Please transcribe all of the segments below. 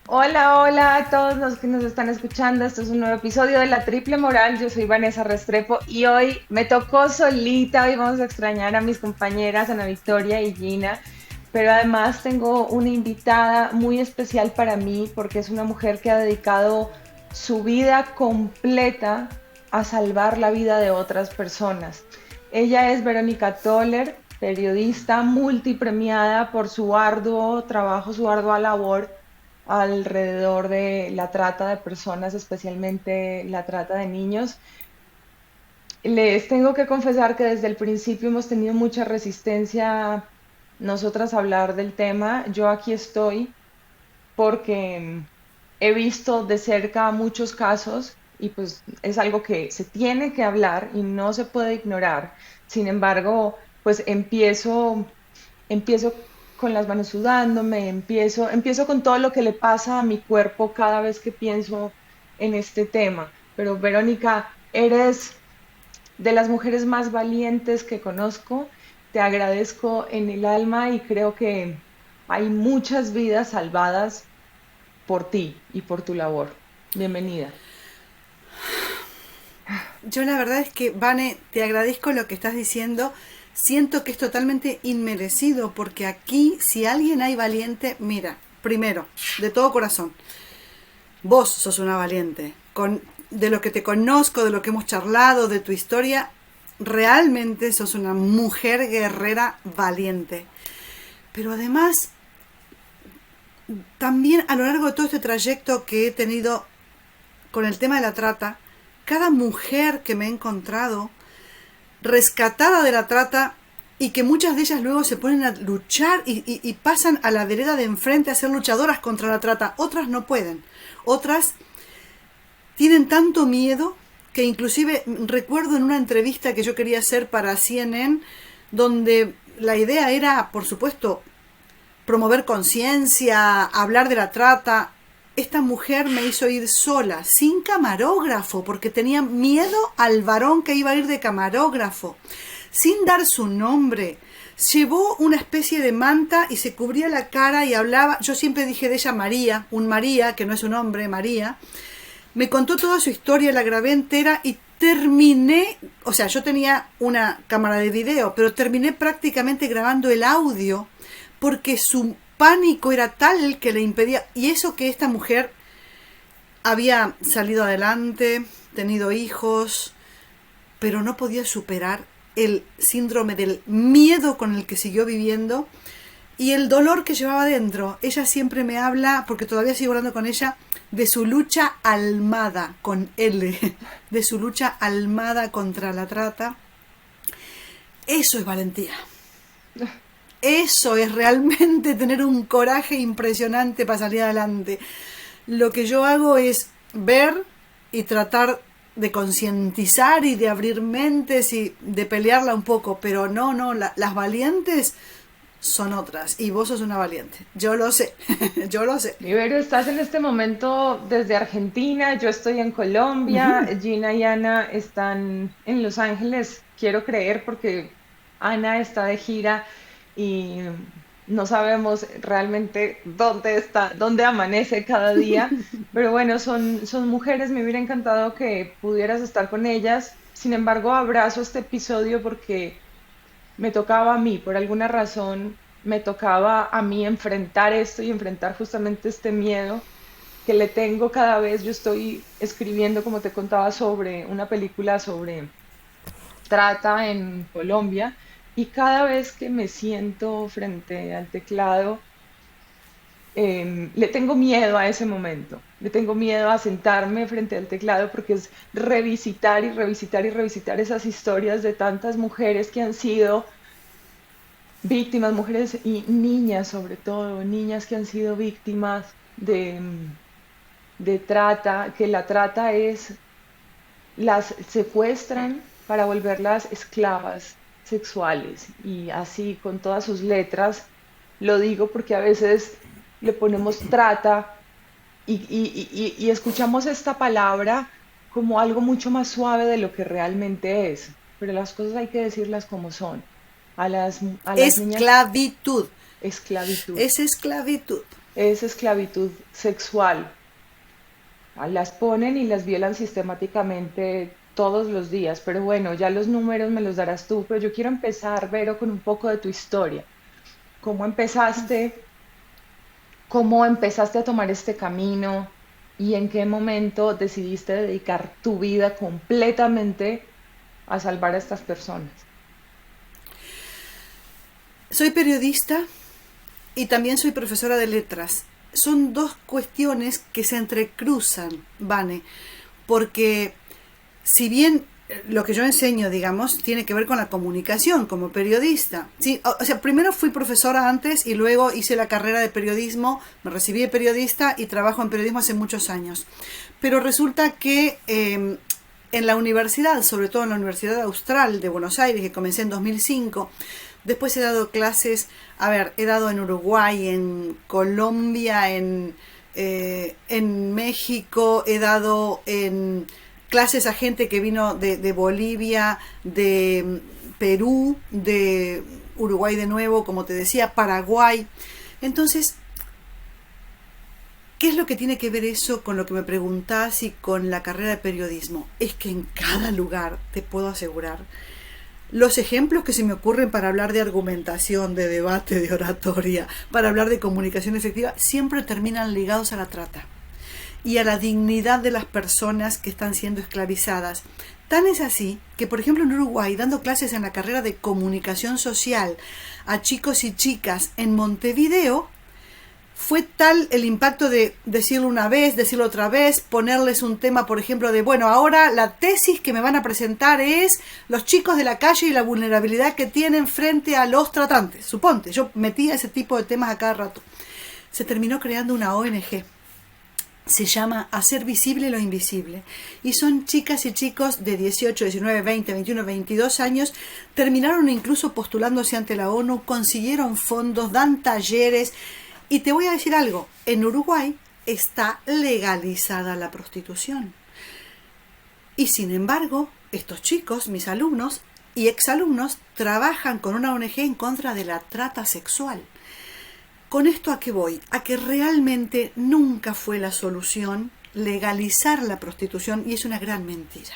Hola, hola a todos los que nos están escuchando. Este es un nuevo episodio de La Triple Moral. Yo soy Vanessa Restrepo y hoy me tocó solita. Hoy vamos a extrañar a mis compañeras Ana Victoria y Gina, pero además tengo una invitada muy especial para mí porque es una mujer que ha dedicado su vida completa a salvar la vida de otras personas. Ella es Verónica Toller, periodista multipremiada por su arduo trabajo, su ardua labor alrededor de la trata de personas, especialmente la trata de niños. Les tengo que confesar que desde el principio hemos tenido mucha resistencia nosotras a hablar del tema. Yo aquí estoy porque he visto de cerca muchos casos y pues es algo que se tiene que hablar y no se puede ignorar. Sin embargo, pues empiezo con las manos sudándome, empiezo con todo lo que le pasa a mi cuerpo cada vez que pienso en este tema. Pero Verónica, eres de las mujeres más valientes que conozco. Te agradezco en el alma y creo que hay muchas vidas salvadas por ti y por tu labor. Bienvenida. Yo la verdad es que, Vane, te agradezco lo que estás diciendo. Siento que es totalmente inmerecido porque aquí, si alguien hay valiente, mira, primero, de todo corazón, vos sos una valiente. De lo que te conozco, de lo que hemos charlado, de tu historia, realmente sos una mujer guerrera valiente. Pero además, también a lo largo de todo este trayecto que he tenido con el tema de la trata, cada mujer que me he encontrado rescatada de la trata y que muchas de ellas luego se ponen a luchar y pasan a la vereda de enfrente a ser luchadoras contra la trata. Otras no pueden. Otras tienen tanto miedo que inclusive recuerdo en una entrevista que yo quería hacer para CNN, donde la idea era, por supuesto, promover conciencia, hablar de la trata. Esta mujer me hizo ir sola, sin camarógrafo, porque tenía miedo al varón que iba a ir de camarógrafo, sin dar su nombre. Llevó una especie de manta y se cubría la cara y hablaba. Yo siempre dije de ella María, un María, que no es un hombre, María. Me contó toda su historia, la grabé entera y terminé, o sea, yo tenía una cámara de video, pero terminé prácticamente grabando el audio porque su pánico era tal que le impedía, y eso que esta mujer había salido adelante, tenido hijos, pero no podía superar el síndrome del miedo con el que siguió viviendo y el dolor que llevaba dentro. Ella siempre me habla, porque todavía sigo hablando con ella, de su lucha almada, con L, de su lucha almada contra la trata. Eso es valentía. Eso es realmente tener un coraje impresionante para salir adelante. Lo que yo hago es ver y tratar de concientizar y de abrir mentes y de pelearla un poco, pero no, las valientes son otras y vos sos una valiente. Yo lo sé, yo lo sé. Ibero, estás en este momento desde Argentina, yo estoy en Colombia, Gina y Ana están en Los Ángeles, quiero creer porque Ana está de gira y no sabemos realmente dónde está, dónde amanece cada día, pero bueno, son mujeres, me hubiera encantado que pudieras estar con ellas. Sin embargo, abrazo este episodio porque me tocaba a mí, por alguna razón me tocaba a mí enfrentar esto y enfrentar justamente este miedo que le tengo cada vez. Yo estoy escribiendo, como te contaba, sobre una película sobre trata en Colombia y cada vez que me siento frente al teclado, le tengo miedo a ese momento. Le tengo miedo a sentarme frente al teclado porque es revisitar y revisitar y revisitar esas historias de tantas mujeres que han sido víctimas, mujeres y niñas sobre todo, niñas que han sido víctimas de trata, que la trata es, las secuestran para volverlas esclavas sexuales y así con todas sus letras, lo digo porque a veces le ponemos trata y escuchamos esta palabra como algo mucho más suave de lo que realmente es, pero las cosas hay que decirlas como son. A las niñas Esclavitud. esclavitud. Es esclavitud. es esclavitud sexual. Las ponen y las violan sistemáticamente todos los días, pero bueno, ya los números me los darás tú, pero yo quiero empezar, Vero, con un poco de tu historia. ¿Cómo empezaste? ¿Cómo empezaste a tomar este camino y en qué momento decidiste dedicar tu vida completamente a salvar a estas personas? Soy periodista y también soy profesora de letras. Son dos cuestiones que se entrecruzan, Vane, porque si bien lo que yo enseño, digamos, tiene que ver con la comunicación como periodista. ¿Sí? O sea, primero fui profesora antes y luego hice la carrera de periodismo, me recibí de periodista y trabajo en periodismo hace muchos años. Pero resulta que en la universidad, sobre todo en la Universidad Austral de Buenos Aires, que comencé en 2005, después he dado clases, he dado en Uruguay, en Colombia, en México, he dado en clases a gente que vino de Bolivia, de Perú, de Uruguay de nuevo, como te decía, Paraguay. Entonces, ¿qué es lo que tiene que ver eso con lo que me preguntás y con la carrera de periodismo? Es que en cada lugar, te puedo asegurar, los ejemplos que se me ocurren para hablar de argumentación, de debate, de oratoria, para hablar de comunicación efectiva, siempre terminan ligados a la trata y a la dignidad de las personas que están siendo esclavizadas. Tan es así que, por ejemplo, en Uruguay, dando clases en la carrera de comunicación social a chicos y chicas en Montevideo, fue tal el impacto de decirlo una vez, decirlo otra vez, ponerles un tema, por ejemplo, de, bueno, ahora la tesis que me van a presentar es los chicos de la calle y la vulnerabilidad que tienen frente a los tratantes. Suponte, yo metía ese tipo de temas a cada rato. Se terminó creando una ONG. Se llama Hacer Visible lo Invisible. Y son chicas y chicos de 18, 19, 20, 21, 22 años. Terminaron incluso postulándose ante la ONU, consiguieron fondos, dan talleres. Y te voy a decir algo, en Uruguay está legalizada la prostitución. Y sin embargo, estos chicos, mis alumnos y exalumnos, trabajan con una ONG en contra de la trata sexual. ¿Con esto a qué voy? A que realmente nunca fue la solución legalizar la prostitución y es una gran mentira.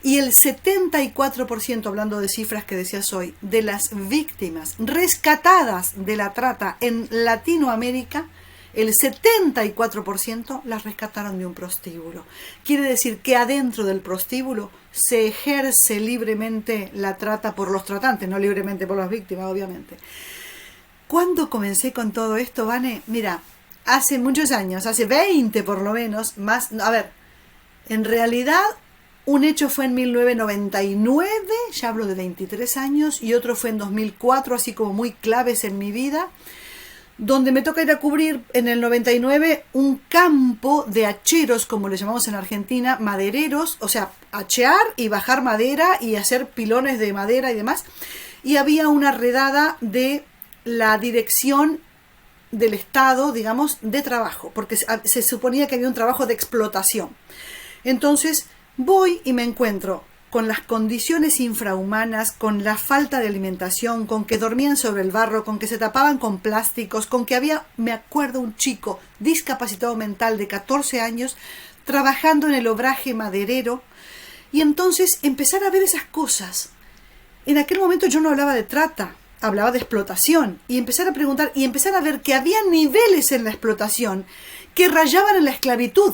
Y el 74%, hablando de cifras que decías hoy, de las víctimas rescatadas de la trata en Latinoamérica, el 74% las rescataron de un prostíbulo. Quiere decir que adentro del prostíbulo se ejerce libremente la trata por los tratantes, no libremente por las víctimas, obviamente. ¿Cuándo comencé con todo esto, Vane? Mira, hace muchos años, hace 20 por lo menos, más, en realidad un hecho fue en 1999, ya hablo de 23 años, y otro fue en 2004, así como muy claves en mi vida, donde me toca ir a cubrir en el 99 un campo de hacheros, como le llamamos en Argentina, madereros, o sea, hachear y bajar madera y hacer pilones de madera y demás, y había una redada de la dirección del Estado, digamos, de trabajo, porque se suponía que había un trabajo de explotación. Entonces voy y me encuentro con las condiciones infrahumanas, con la falta de alimentación, con que dormían sobre el barro, con que se tapaban con plásticos, con que había, me acuerdo, un chico discapacitado mental de 14 años trabajando en el obraje maderero, y entonces empezar a ver esas cosas. En aquel momento yo no hablaba de trata, hablaba de explotación, y empezar a preguntar y empezar a ver que había niveles en la explotación que rayaban en la esclavitud,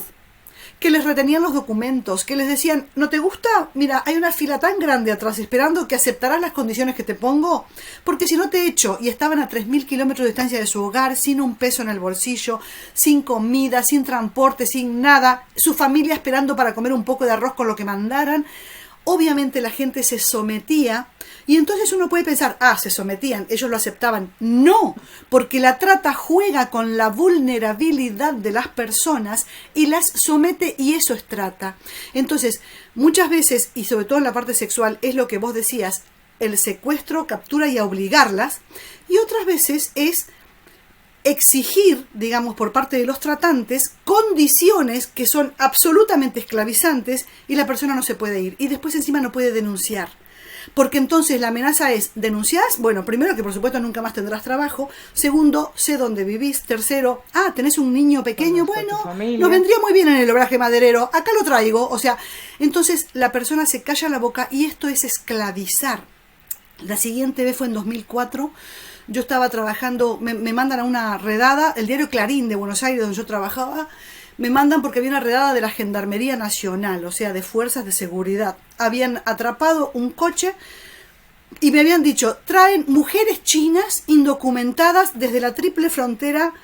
que les retenían los documentos, que les decían, ¿no te gusta? Mira, hay una fila tan grande atrás esperando que aceptarás las condiciones que te pongo, porque si no te echo. Y estaban a 3.000 kilómetros de distancia de su hogar, sin un peso en el bolsillo, sin comida, sin transporte, sin nada, su familia esperando para comer un poco de arroz con lo que mandaran. Obviamente la gente se sometía, y entonces uno puede pensar, se sometían, ellos lo aceptaban. No, porque la trata juega con la vulnerabilidad de las personas y las somete, y eso es trata. Entonces, muchas veces, y sobre todo en la parte sexual, es lo que vos decías, el secuestro, captura y obligarlas, y otras veces es exigir, digamos, por parte de los tratantes, condiciones que son absolutamente esclavizantes y la persona no se puede ir. Y después encima no puede denunciar. Porque entonces la amenaza es, ¿denunciás? Bueno, primero que por supuesto nunca más tendrás trabajo. Segundo, sé dónde vivís. Tercero, tenés un niño pequeño. Bueno, nos vendría muy bien en el obraje maderero. Acá lo traigo. O sea, entonces la persona se calla la boca y esto es esclavizar. La siguiente vez fue en 2004. Yo estaba trabajando, me mandan a una redada, el diario Clarín de Buenos Aires, donde yo trabajaba, me mandan porque había una redada de la Gendarmería Nacional, o sea, de fuerzas de seguridad. Habían atrapado un coche y me habían dicho, traen mujeres chinas indocumentadas desde la triple frontera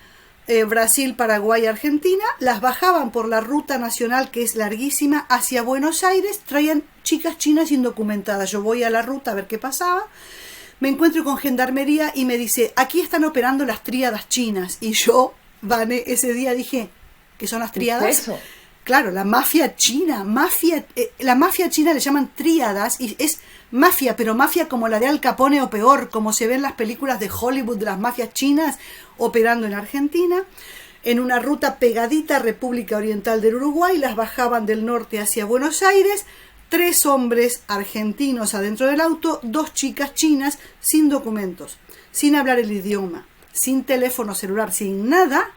Brasil, Paraguay, Argentina, las bajaban por la ruta nacional que es larguísima hacia Buenos Aires, traían chicas chinas indocumentadas. Yo voy a la ruta a ver qué pasaba. Me encuentro con Gendarmería y me dice, aquí están operando las tríadas chinas. Y yo, Vane, ese día dije, ¿qué son las tríadas? ¿Qué es eso? Claro, la mafia china. La mafia china le llaman tríadas y es mafia, pero mafia como la de Al Capone o peor, como se ve en las películas de Hollywood de las mafias chinas operando en Argentina. En una ruta pegadita a República Oriental del Uruguay, las bajaban del norte hacia Buenos Aires. 3 hombres argentinos adentro del auto, 2 chicas chinas sin documentos, sin hablar el idioma, sin teléfono celular, sin nada.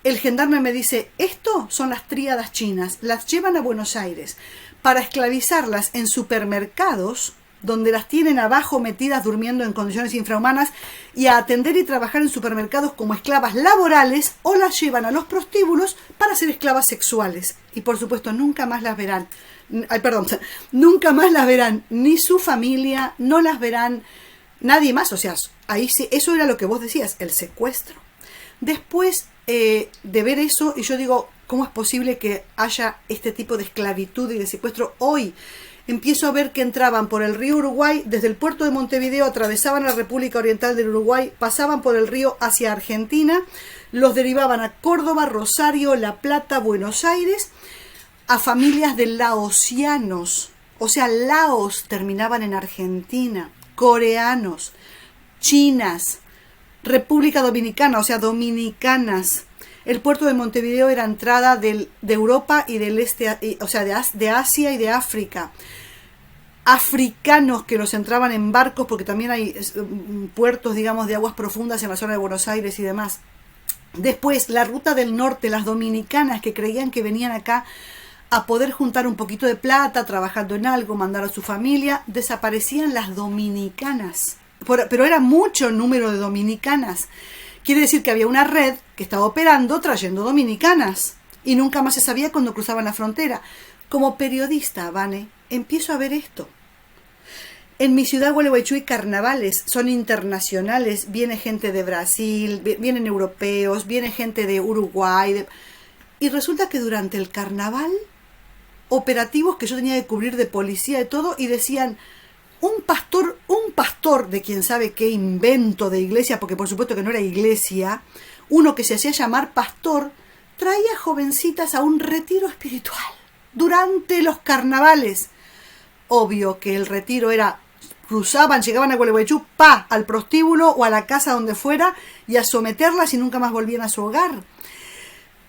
El gendarme me dice, esto son las tríadas chinas, las llevan a Buenos Aires para esclavizarlas en supermercados, donde las tienen abajo metidas durmiendo en condiciones infrahumanas y a atender y trabajar en supermercados como esclavas laborales, o las llevan a los prostíbulos para ser esclavas sexuales. Y por supuesto nunca más las verán. Nunca más las verán ni su familia, no las verán nadie más. O sea, ahí sí, eso era lo que vos decías, el secuestro. Después de ver eso, y yo digo, ¿cómo es posible que haya este tipo de esclavitud y de secuestro hoy? Empiezo a ver que entraban por el río Uruguay, desde el puerto de Montevideo, atravesaban la República Oriental del Uruguay, pasaban por el río hacia Argentina, los derivaban a Córdoba, Rosario, La Plata, Buenos Aires, a familias de laosianos, o sea, laos terminaban en Argentina, coreanos, chinas, República Dominicana, o sea, dominicanas. El puerto de Montevideo era entrada de Europa y del este, o sea, de Asia y de África. Africanos que los entraban en barcos, porque también hay puertos, digamos, de aguas profundas en la zona de Buenos Aires y demás. Después, la ruta del norte, las dominicanas que creían que venían acá a poder juntar un poquito de plata, trabajando en algo, mandar a su familia, desaparecían las dominicanas. Pero era mucho número de dominicanas. Quiere decir que había una red que estaba operando trayendo dominicanas y nunca más se sabía cuando cruzaban la frontera. Como periodista, Vane, empiezo a ver esto. En mi ciudad, Gualeguaychú, hay carnavales, son internacionales, viene gente de Brasil, vienen europeos, viene gente de Uruguay. Y resulta que durante el carnaval, operativos que yo tenía que cubrir de policía y todo, y decían, un pastor de quién sabe qué invento de iglesia, porque por supuesto que no era iglesia, uno que se hacía llamar pastor, traía jovencitas a un retiro espiritual durante los carnavales. Obvio que el retiro era, cruzaban, llegaban a Gualeguaychú, al prostíbulo o a la casa donde fuera, y a someterlas y nunca más volvían a su hogar.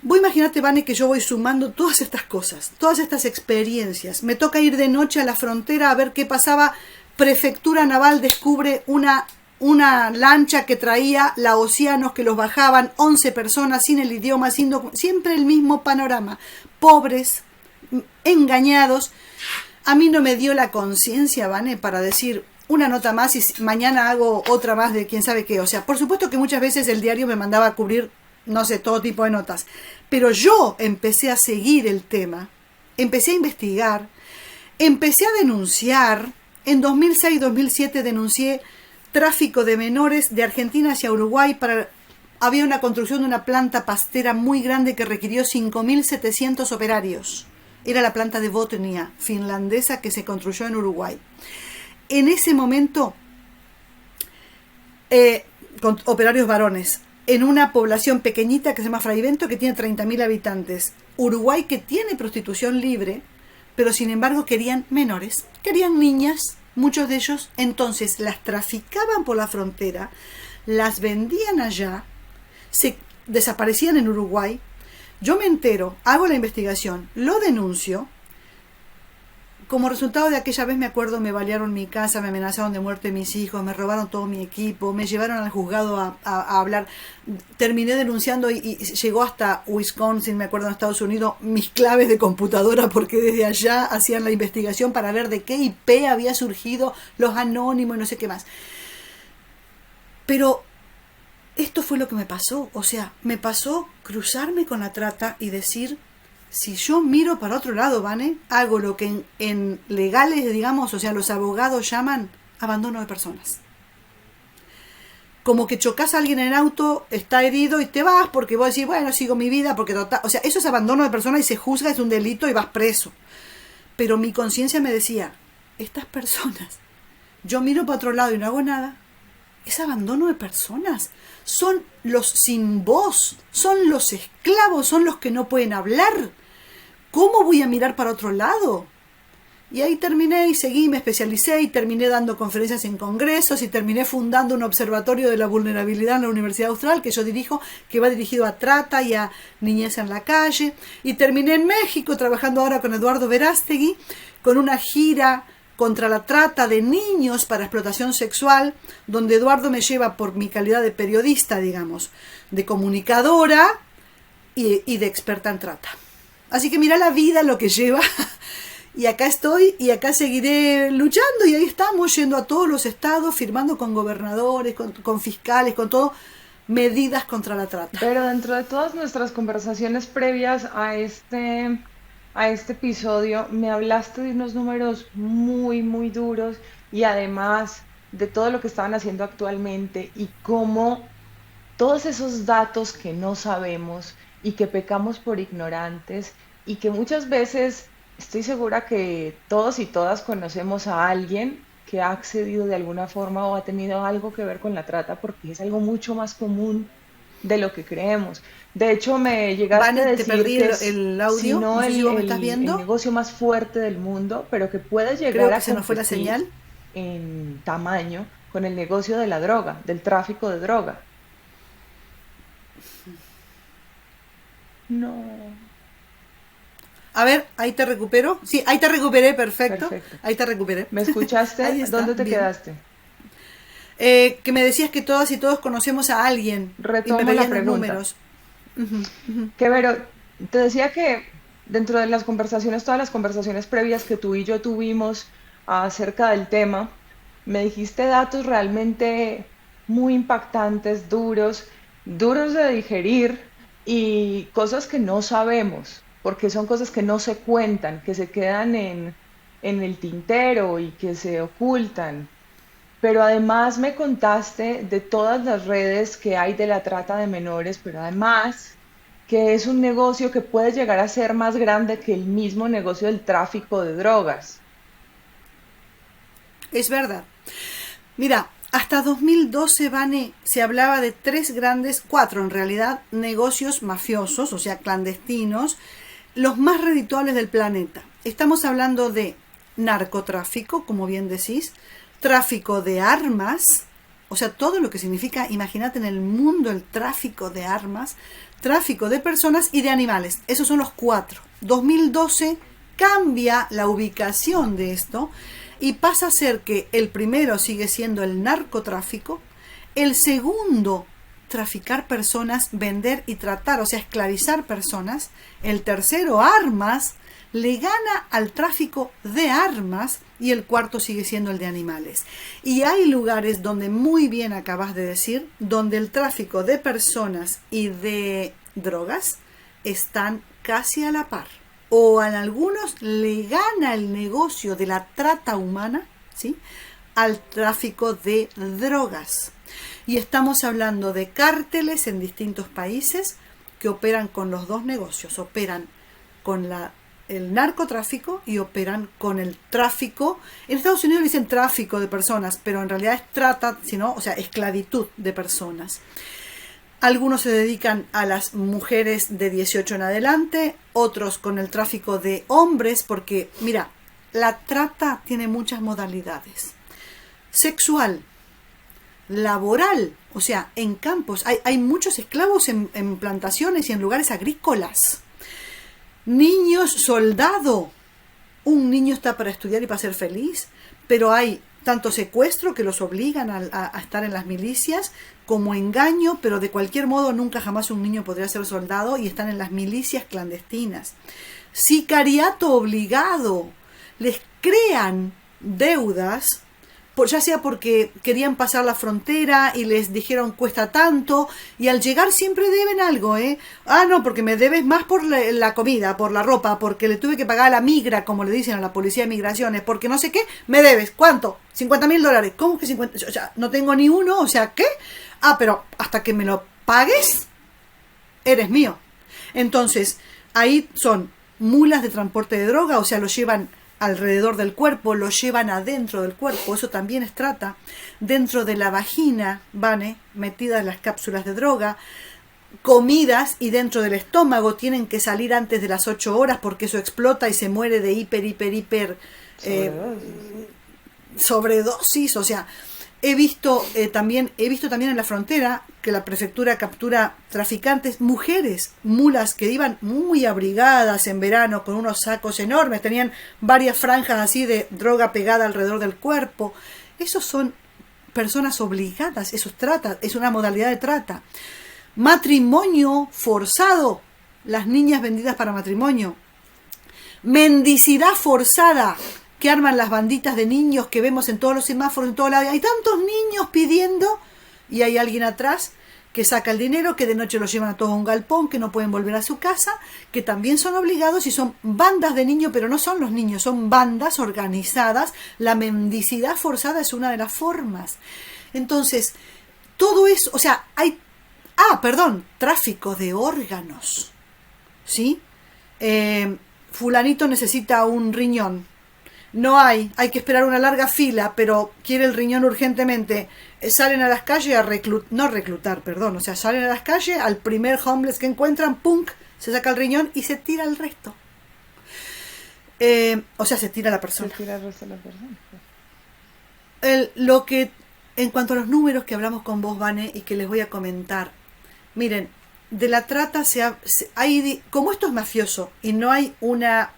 Vos imaginate, Vane, que yo voy sumando todas estas cosas, todas estas experiencias. Me toca ir de noche a la frontera a ver qué pasaba. Prefectura Naval descubre una lancha que traía laosianos que los bajaban, 11 personas sin el idioma, siempre el mismo panorama. Pobres, engañados. A mí no me dio la conciencia, Vane, para decir una nota más y mañana hago otra más de quién sabe qué. O sea, por supuesto que muchas veces el diario me mandaba a cubrir, no sé, todo tipo de notas. Pero yo empecé a seguir el tema, empecé a investigar, empecé a denunciar. En 2006-2007 denuncié tráfico de menores de Argentina hacia Uruguay. Había una construcción de una planta pastera muy grande que requirió 5.700 operarios. Era la planta de Botnia, finlandesa, que se construyó en Uruguay. En ese momento, con operarios varones, en una población pequeñita que se llama Fraivento, que tiene 30.000 habitantes. Uruguay, que tiene prostitución libre, pero sin embargo querían menores, querían niñas, muchos de ellos. Entonces las traficaban por la frontera, las vendían allá, se desaparecían en Uruguay. Yo me entero, hago la investigación, lo denuncio, como resultado de aquella vez, me acuerdo, me balearon mi casa, me amenazaron de muerte mis hijos, me robaron todo mi equipo, me llevaron al juzgado a hablar, terminé denunciando y llegó hasta Wisconsin, me acuerdo, en Estados Unidos, mis claves de computadora, porque desde allá hacían la investigación para ver de qué IP había surgido los anónimos y no sé qué más. Pero esto fue lo que me pasó, o sea, me pasó cruzarme con la trata y decir, si yo miro para otro lado, Vane, hago lo que en legales, digamos, o sea, los abogados llaman abandono de personas. Como que chocas a alguien en el auto, está herido y te vas porque vos decís, bueno, sigo mi vida, porque total, o sea, eso es abandono de personas y se juzga, es un delito y vas preso. Pero mi conciencia me decía, estas personas, yo miro para otro lado y no hago nada, es abandono de personas. Son los sin voz, son los esclavos, son los que no pueden hablar. ¿Cómo voy a mirar para otro lado? Y ahí terminé y seguí, me especialicé y terminé dando conferencias en congresos y terminé fundando un observatorio de la vulnerabilidad en la Universidad Austral que yo dirijo, que va dirigido a trata y a niñez en la calle. Y terminé en México trabajando ahora con Eduardo Verástegui, con una gira contra la trata de niños para explotación sexual, donde Eduardo me lleva por mi calidad de periodista, digamos, de comunicadora y de experta en trata. Así que mira la vida lo que lleva, y acá estoy y acá seguiré luchando, y ahí estamos yendo a todos los estados, firmando con gobernadores, con fiscales, con todo, medidas contra la trata. Pero dentro de todas nuestras conversaciones previas a este episodio, me hablaste de unos números muy, muy duros y además de todo lo que estaban haciendo actualmente y cómo todos esos datos que no sabemos y que pecamos por ignorantes y que muchas veces estoy segura que todos y todas conocemos a alguien que ha accedido de alguna forma o ha tenido algo que ver con la trata porque es algo mucho más común de lo que creemos. De hecho, me llegaste a Vane, te decir perdí que es, el si audio, no no sé si vos me estás el viendo, negocio más fuerte del mundo, pero que puede llegar creo que a se nos fue la competir señal. en tamaño con el negocio de la droga, del tráfico de droga. No, A ver, ahí te recupero. Sí, ahí te recuperé, perfecto. perfecto. Ahí te recuperé. ¿Me escuchaste? Ahí está, ¿Dónde te bien. quedaste? Que me decías que todas y todos conocemos a alguien y me Retomo la veían los pregunta. números. Ujú, ujú. Que Vero, te decía que dentro de las conversaciones, todas las conversaciones previas que tú y yo tuvimos acerca del tema, me dijiste datos realmente muy impactantes, duros, duros de digerir y cosas que no sabemos, porque son cosas que no se cuentan, que se quedan en el tintero y que se ocultan. Pero además me contaste de todas las redes que hay de la trata de menores, pero además que es un negocio que puede llegar a ser más grande que el mismo negocio del tráfico de drogas. Es verdad. Mira, hasta 2012, Vane, se hablaba de cuatro en realidad, negocios mafiosos, o sea, clandestinos, los más redituables del planeta. Estamos hablando de narcotráfico, como bien decís, tráfico de armas, o sea, todo lo que significa, imagínate en el mundo el tráfico de armas, tráfico de personas y de animales. Esos son los cuatro. 2012 cambia la ubicación de esto y pasa a ser que el primero sigue siendo el narcotráfico, el segundo traficar personas, vender y tratar, o sea, esclavizar personas, el tercero armas, le gana al tráfico de armas y el cuarto sigue siendo el de animales. Y hay lugares donde, muy bien acabas de decir, donde el tráfico de personas y de drogas están casi a la par. O en algunos le gana el negocio de la trata humana, ¿sí?, al tráfico de drogas. Y estamos hablando de cárteles en distintos países que operan con los dos negocios, operan con el narcotráfico y operan con el tráfico. En Estados Unidos le dicen tráfico de personas, pero en realidad es trata, sino, o sea, esclavitud de personas. Algunos se dedican a las mujeres de 18 en adelante, otros con el tráfico de hombres, porque, mira, la trata tiene muchas modalidades. Sexual, laboral, o sea, en campos. Hay muchos esclavos en plantaciones y en lugares agrícolas. Niños soldado, un niño está para estudiar y para ser feliz, pero hay tanto secuestro que los obligan a estar en las milicias, como engaño, pero de cualquier modo nunca jamás un niño podría ser soldado y están en las milicias clandestinas. Sicariato obligado, les crean deudas, ya sea porque querían pasar la frontera y les dijeron cuesta tanto, y al llegar siempre deben algo, no, porque me debes más por la comida, por la ropa, porque le tuve que pagar a la migra, como le dicen a la policía de migraciones, porque no sé qué, me debes, ¿cuánto? $50,000. ¿Cómo que 50? O sea, no tengo ni uno, o sea, ¿qué? Pero hasta que me lo pagues, eres mío. Entonces, ahí son mulas de transporte de droga, o sea, lo llevan alrededor del cuerpo, lo llevan adentro del cuerpo, eso también es trata. Dentro de la vagina van metidas las cápsulas de droga, comidas, y dentro del estómago tienen que salir antes de las 8 horas porque eso explota y se muere de hiper sobredosis. O sea, he visto también en la frontera que la prefectura captura traficantes, mujeres, mulas que iban muy abrigadas en verano con unos sacos enormes, tenían varias franjas así de droga pegada alrededor del cuerpo. Esos son personas obligadas, eso es trata, es una modalidad de trata. Matrimonio forzado, las niñas vendidas para matrimonio. Mendicidad forzada, que arman las banditas de niños que vemos en todos los semáforos, en todos lados. Hay tantos niños pidiendo y hay alguien atrás que saca el dinero, que de noche los llevan a todos a un galpón, que no pueden volver a su casa, que también son obligados y son bandas de niños, pero no son los niños, son bandas organizadas. La mendicidad forzada es una de las formas. Entonces, todo eso, o sea, hay... tráfico de órganos, ¿sí? Fulanito necesita un riñón. No hay que esperar una larga fila, pero quiere el riñón urgentemente. Salen a las calles salen a las calles, al primer homeless que encuentran, ¡pum!, se saca el riñón y se tira el resto. Se tira la persona. Se tira el resto de la persona. Lo que, en cuanto a los números que hablamos con vos, Vane, y que les voy a comentar, miren, de la trata como esto es mafioso y no hay una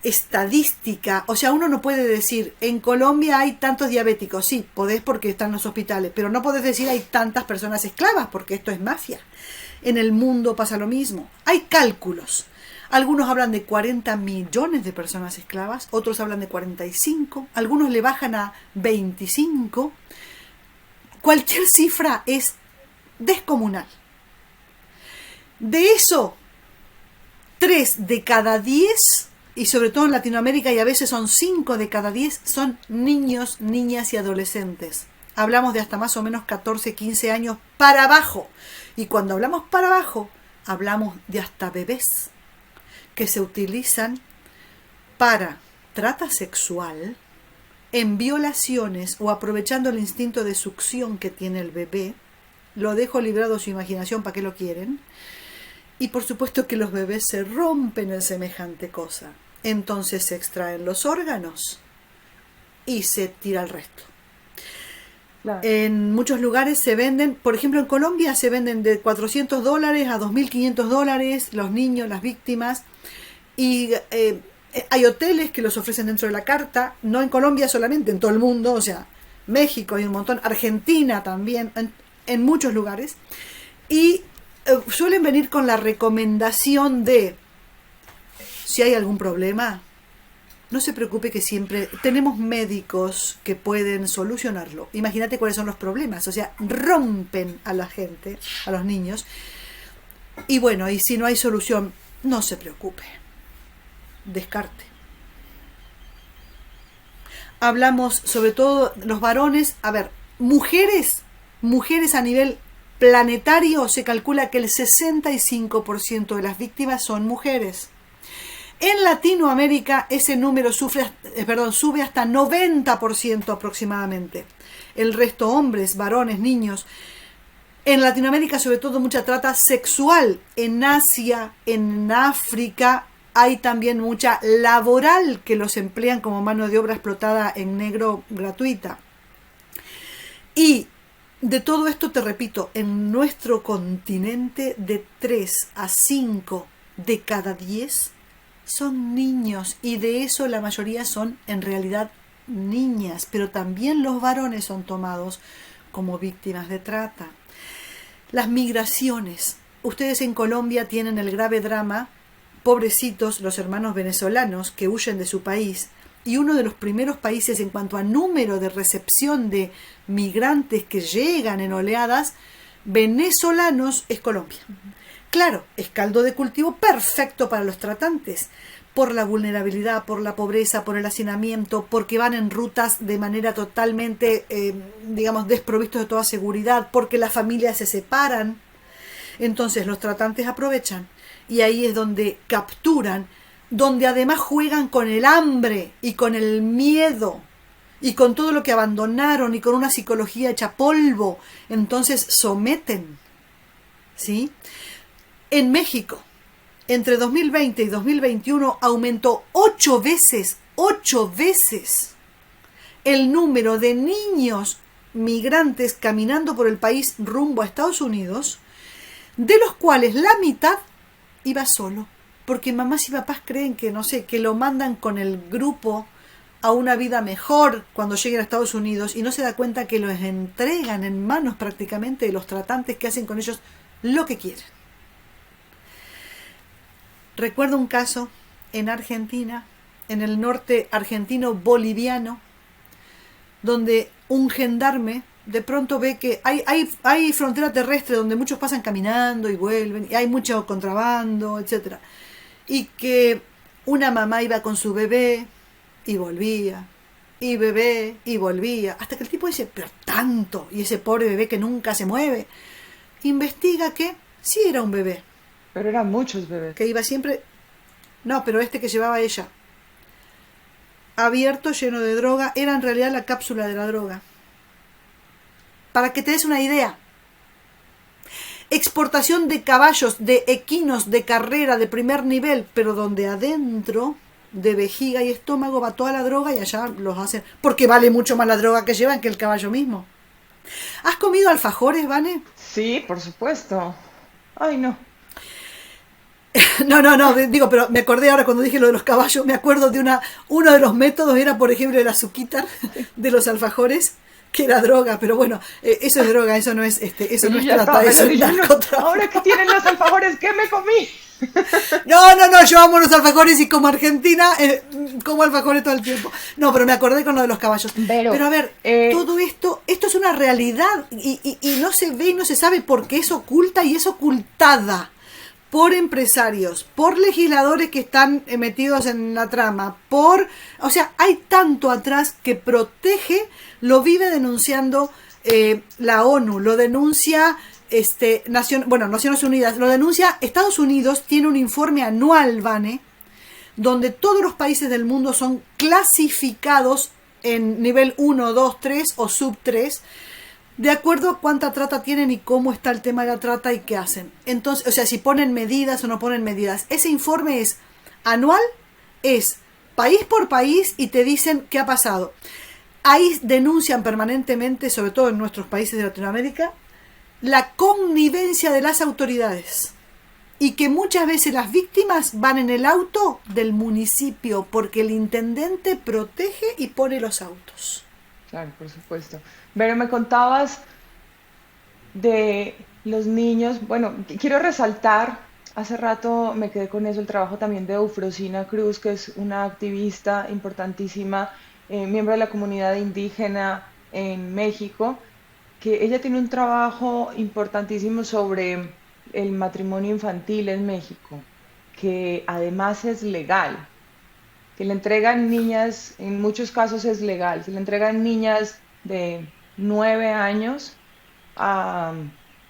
estadística, o sea, uno no puede decir en Colombia hay tantos diabéticos, sí, podés porque están en los hospitales, pero no podés decir hay tantas personas esclavas porque esto es mafia. En el mundo pasa lo mismo, hay cálculos. Algunos hablan de 40 millones de personas esclavas, otros hablan de 45, algunos le bajan a 25. Cualquier cifra es descomunal. De eso, 3 de cada 10, y sobre todo en Latinoamérica, y a veces son 5 de cada 10, son niños, niñas y adolescentes. Hablamos de hasta más o menos 14, 15 años para abajo. Y cuando hablamos para abajo, hablamos de hasta bebés que se utilizan para trata sexual, en violaciones o aprovechando el instinto de succión que tiene el bebé. Lo dejo librado a su imaginación para que lo quieren. Y por supuesto que los bebés se rompen en semejante cosa. Entonces se extraen los órganos y se tira el resto. Claro. En muchos lugares se venden, por ejemplo en Colombia se venden de $400 a $2.500 los niños, las víctimas. Y hay hoteles que los ofrecen dentro de la carta, no en Colombia solamente, en todo el mundo, o sea, México hay un montón, Argentina también, en muchos lugares. Y suelen venir con la recomendación de, si hay algún problema, no se preocupe que siempre tenemos médicos que pueden solucionarlo. Imagínate cuáles son los problemas, o sea, rompen a la gente, a los niños. Y bueno, y si no hay solución, no se preocupe, descarte. Hablamos sobre todo los varones, mujeres a nivel planetario, se calcula que el 65% de las víctimas son mujeres. En Latinoamérica ese número sube hasta 90% aproximadamente. El resto hombres, varones, niños. En Latinoamérica sobre todo mucha trata sexual. En Asia, en África hay también mucha laboral que los emplean como mano de obra explotada en negro gratuita. Y de todo esto te repito, en nuestro continente de 3 a 5 de cada 10 son niños, y de eso la mayoría son en realidad niñas, pero también los varones son tomados como víctimas de trata. Las migraciones. Ustedes en Colombia tienen el grave drama, pobrecitos los hermanos venezolanos que huyen de su país, y uno de los primeros países en cuanto a número de recepción de migrantes que llegan en oleadas venezolanos es Colombia. Claro, es caldo de cultivo perfecto para los tratantes, por la vulnerabilidad, por la pobreza, por el hacinamiento, porque van en rutas de manera totalmente, desprovistos de toda seguridad, porque las familias se separan. Entonces los tratantes aprovechan, y ahí es donde capturan, donde además juegan con el hambre y con el miedo y con todo lo que abandonaron y con una psicología hecha polvo. Entonces someten, ¿sí? En México, entre 2020 y 2021 aumentó 8 veces el número de niños migrantes caminando por el país rumbo a Estados Unidos, de los cuales la mitad iba solo, porque mamás y papás creen que, no sé, que lo mandan con el grupo a una vida mejor cuando lleguen a Estados Unidos, y no se da cuenta que los entregan en manos prácticamente de los tratantes, que hacen con ellos lo que quieren. Recuerdo un caso en Argentina, en el norte argentino boliviano, donde un gendarme de pronto ve que hay frontera terrestre donde muchos pasan caminando y vuelven, y hay mucho contrabando, etcétera, y que una mamá iba con su bebé y volvía, y bebé y volvía, hasta que el tipo dice, pero tanto, y ese pobre bebé que nunca se mueve, investiga que sí era un bebé, pero eran muchos bebés, que iba siempre, no, pero este que llevaba ella, abierto, lleno de droga, era en realidad la cápsula de la droga. Para que te des una idea. Exportación de caballos, de equinos, de carrera, de primer nivel, pero donde adentro, de vejiga y estómago, va toda la droga, y allá los hacen, porque vale mucho más la droga que llevan que el caballo mismo. ¿Has comido alfajores, Vane? Sí, por supuesto. Ay, no. No, digo, pero me acordé ahora cuando dije lo de los caballos, me acuerdo de uno de los métodos era, por ejemplo, el azuquitar de los alfajores, que era droga, pero bueno, eso es droga, eso no es eso no es trata, eso es narcotráfico. Ahora que tienen los alfajores, ¿qué me comí? No, yo amo los alfajores, y como Argentina como alfajores todo el tiempo. No, pero me acordé con lo de los caballos. Pero a ver, todo esto es una realidad, y no se ve y no se sabe porque es oculta y es ocultada por empresarios, por legisladores que están metidos en la trama, o sea, hay tanto atrás que protege, lo vive denunciando la ONU, lo denuncia Naciones Unidas, lo denuncia Estados Unidos. Tiene un informe anual, Vane, donde todos los países del mundo son clasificados en nivel 1, 2, 3 o sub 3, de acuerdo a cuánta trata tienen y cómo está el tema de la trata y qué hacen. Entonces, o sea, si ponen medidas o no ponen medidas. Ese informe es anual, es país por país, y te dicen qué ha pasado. Ahí denuncian permanentemente, sobre todo en nuestros países de Latinoamérica, la connivencia de las autoridades, y que muchas veces las víctimas van en el auto del municipio porque el intendente protege y pone los autos. Claro, por supuesto. Pero me contabas de los niños. Bueno, quiero resaltar, hace rato me quedé con eso, el trabajo también de Eufrosina Cruz, que es una activista importantísima, miembro de la comunidad indígena en México, que ella tiene un trabajo importantísimo sobre el matrimonio infantil en México, que además es legal, que le entregan niñas, en muchos casos es legal, se le entregan niñas de 9 años a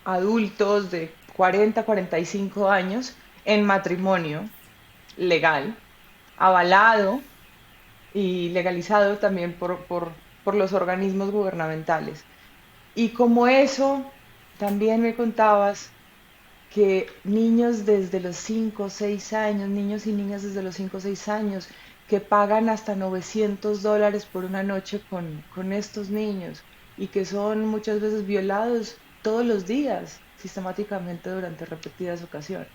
adultos de 40, 45 años en matrimonio legal, avalado y legalizado también por los organismos gubernamentales. Y como eso, también me contabas que niños desde los 5 o 6 años, niños y niñas desde los 5 o 6 años, que pagan hasta $900 por una noche con estos niños, y que son muchas veces violados todos los días, sistemáticamente durante repetidas ocasiones.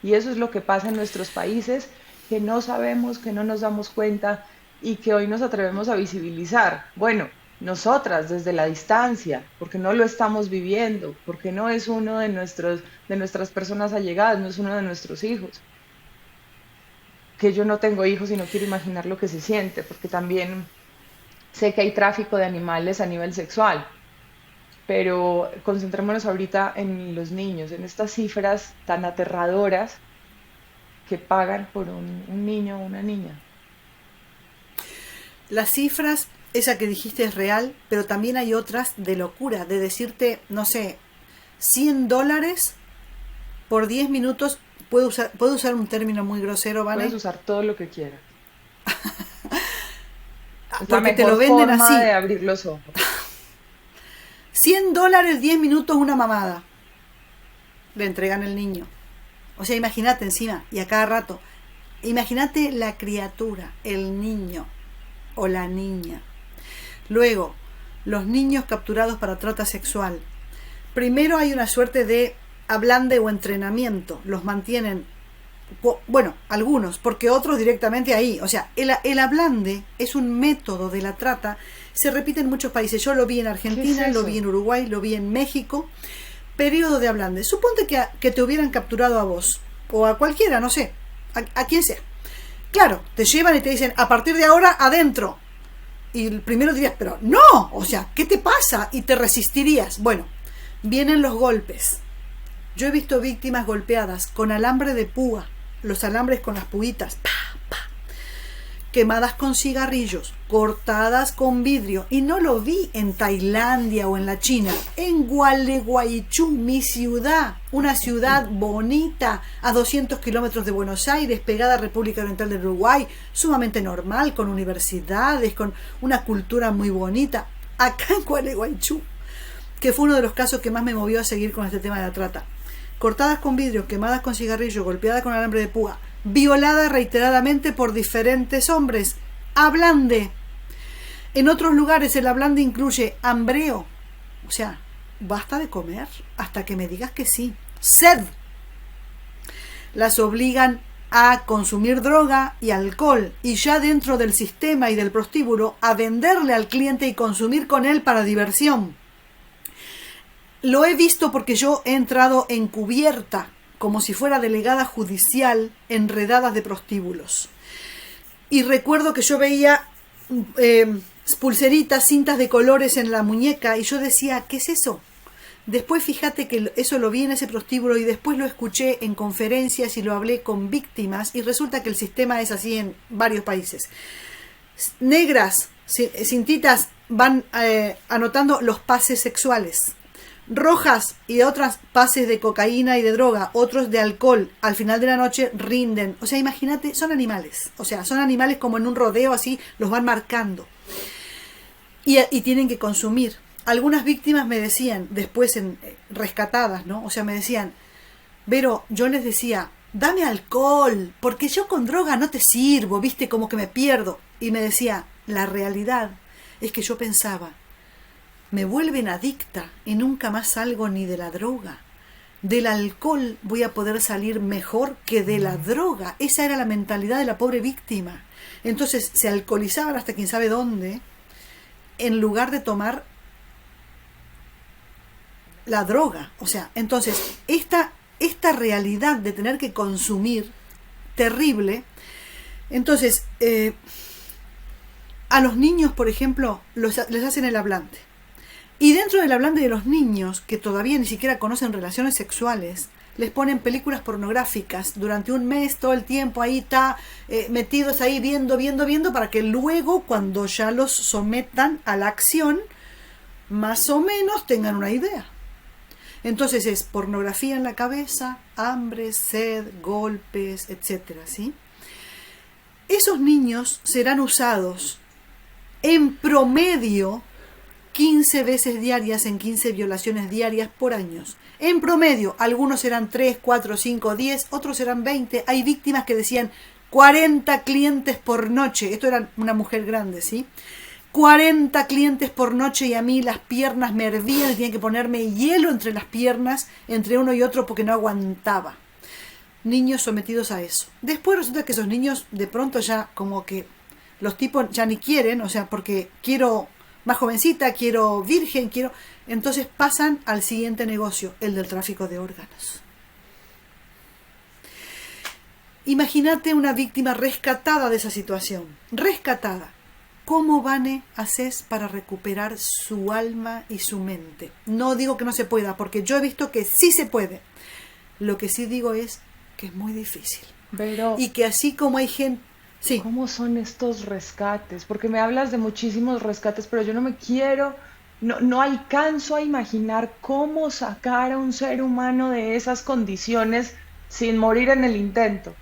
Y eso es lo que pasa en nuestros países, que no sabemos, que no nos damos cuenta y que hoy nos atrevemos a visibilizar. Bueno, nosotras desde la distancia, porque no lo estamos viviendo, porque no es uno de nuestras personas allegadas, no es uno de nuestros hijos. Que yo no tengo hijos y no quiero imaginar lo que se siente, porque también sé que hay tráfico de animales a nivel sexual, pero concentrémonos ahorita en los niños, en estas cifras tan aterradoras que pagan por un niño o una niña. Las cifras, esa que dijiste es real, pero también hay otras de locura, de decirte, no sé, $100 por 10 minutos. Puedo usar un término muy grosero, Puedes ¿vale? usar todo lo que quieras. Es la Porque te lo mejor venden forma así. de abrir los ojos. $100, 10 minutos, una mamada. Le entregan el niño. O sea, imagínate encima, y a cada rato. Imagínate la criatura, el niño o la niña. Luego, los niños capturados para trata sexual. Primero hay una suerte de ablande o entrenamiento. Los mantienen, bueno, algunos, porque otros directamente ahí. O sea, el ablande es un método de la trata. Se repite en muchos países. Yo lo vi en ¿Qué es Argentina, lo vi eso? en Uruguay, lo vi en México. Periodo de ablande. Suponte que te hubieran capturado a vos, o a cualquiera, no sé, a quien sea. Claro, te llevan y te dicen, a partir de ahora, adentro. Y el primero dirías, pero no, o sea, ¿qué te pasa? Y te resistirías. Bueno, vienen los golpes. Yo he visto víctimas golpeadas con alambre de púa, los alambres con las puitas, pa, pa, quemadas con cigarrillos, cortadas con vidrio, y no lo vi en Tailandia o en la China, en Gualeguaychú, mi ciudad, una ciudad bonita, a 200 kilómetros de Buenos Aires, pegada a República Oriental del Uruguay, sumamente normal, con universidades, con una cultura muy bonita, acá en Gualeguaychú, que fue uno de los casos que más me movió a seguir con este tema de la trata. Cortadas con vidrio, quemadas con cigarrillo, golpeadas con alambre de púa, violada reiteradamente por diferentes hombres. Ablande. En otros lugares el ablande incluye hambreo. O sea, basta de comer hasta que me digas que sí. Sed. Las obligan a consumir droga y alcohol, y ya dentro del sistema y del prostíbulo a venderle al cliente y consumir con él para diversión. Lo he visto porque yo he entrado encubierta, como si fuera delegada judicial, en redadas de prostíbulos. Y recuerdo que yo veía pulseritas, cintas de colores en la muñeca, y yo decía, ¿qué es eso? Después fíjate que eso lo vi en ese prostíbulo y después lo escuché en conferencias y lo hablé con víctimas, y resulta que el sistema es así en varios países. Negras, cintitas, van anotando los pases sexuales. Rojas y otras pases de cocaína y de droga, otros de alcohol, al final de la noche rinden. O sea, imagínate, son animales. O sea, son animales como en un rodeo, así los van marcando. Y tienen que consumir. Algunas víctimas me decían, después rescatadas, ¿no? O sea, me decían, Vero, yo les decía, dame alcohol, porque yo con droga no te sirvo, viste, como que me pierdo. Y me decía, la realidad es que yo pensaba, me vuelven adicta y nunca más salgo ni de la droga. Del alcohol voy a poder salir mejor que de la droga. Esa era la mentalidad de la pobre víctima. Entonces se alcoholizaban hasta quién sabe dónde, en lugar de tomar la droga. O sea, entonces esta realidad de tener que consumir, terrible. Entonces, a los niños, por ejemplo, les hacen el hablante. Y dentro del hablante de los niños, que todavía ni siquiera conocen relaciones sexuales, les ponen películas pornográficas durante un mes, todo el tiempo ahí está, metidos ahí viendo, para que luego, cuando ya los sometan a la acción, más o menos tengan una idea. Entonces es pornografía en la cabeza, hambre, sed, golpes, etcétera, ¿sí? Esos niños serán usados en promedio 15 veces diarias en 15 violaciones diarias por años. En promedio, algunos serán 3, 4, 5, 10, otros serán 20. Hay víctimas que decían 40 clientes por noche. Esto era una mujer grande, ¿sí? 40 clientes por noche y a mí las piernas me hervían y tenía que ponerme hielo entre las piernas, entre uno y otro porque no aguantaba. niños sometidos a eso. Después resulta que esos niños de pronto ya como que los tipos ya ni quieren, o sea, porque quiero más jovencita, quiero virgen, quiero... Entonces pasan al siguiente negocio, el del tráfico de órganos. Imagínate una víctima rescatada de esa situación. Rescatada. ¿Cómo, Vane, haces para recuperar su alma y su mente? No digo que no se pueda, porque yo he visto que sí se puede. Lo que sí digo es que es muy difícil. Pero, y que así como hay gente... Sí. ¿cómo son estos rescates? Porque me hablas de muchísimos rescates, pero yo no me quiero, no alcanzo a imaginar cómo sacar a un ser humano de esas condiciones sin morir en el intento.